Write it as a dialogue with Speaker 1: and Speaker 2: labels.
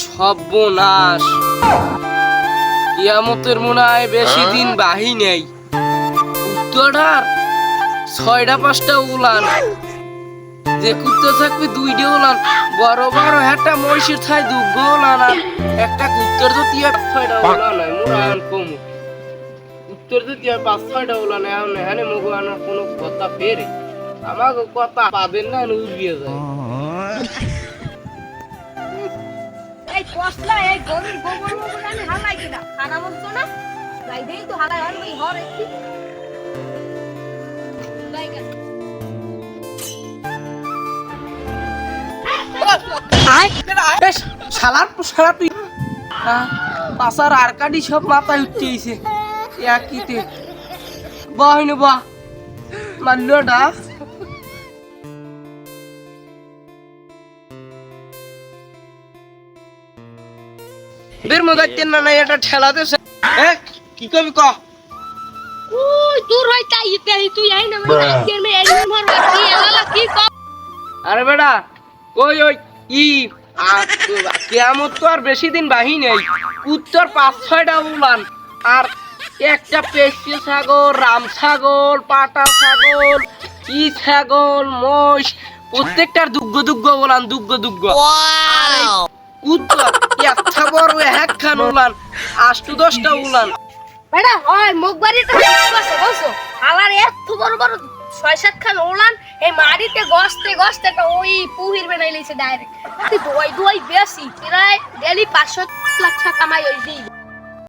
Speaker 1: সর্বনাশ, কিয়ামতের মনে হয় বেশি দিন বাহি নেই। উত্তরটার ৬টা ৫টা উলান, যে কুত্তা থাকবে 2টে উলান, বড় বড় একটা মহিষের ছাই 2 উলান, আর একটা কুত্তর তো 6টা উলান হয়। মুরায়ন কমু উত্তর তো 5-6টা উলান, এখন এখানে মগু আনার কোনো কথা ফেরে আমাকে কথা পাবেন না, উড়িয়ে যায়।
Speaker 2: এই কসলা এই গরুর গোবর মোবর আমি হালাই কিনা খারাপ হতো না যাই দেই তো হালাই আর ওই হর একটু লাইগা
Speaker 1: বেশ শালার শালা তুই পাশার আরকাডি সব মাথায় উঠতেইছে একইতে বাহিনী বাহ মাল্যটা বের মজাইতেন না না এটা ঠেলাতে কি কবি ক
Speaker 2: ওই দূর হই তাই তুই আই না মানে আজকের মে এলিম মারবা কি এলালা কি ক
Speaker 1: আরে বেটা ওই ওই ই কিয়ামত তো আর বেশি দিন বাহি নেই। উত্তর 5-6টা উলান, আর একটা পেশি ছাগল, রাম ছাগল, পাটা ছাগল, ই ছাগল, মোষ, প্রত্যেকটার দুগ্গ উলান, দুগ্গ। উত্তর একটা বড় একখান উলান, 8-10টা উলান।
Speaker 2: বেটা হয় মুখবাড়িটা বসে বসো আলার এত বড় বড় 6-7 খান ওলান এই মাটিতে গসতে তো ওই পুহির বানাই লইছে ডাইরেক্ট তুই দই বেশি প্রায় ডেলি 500 লাখ টাকা কামাই হই দিই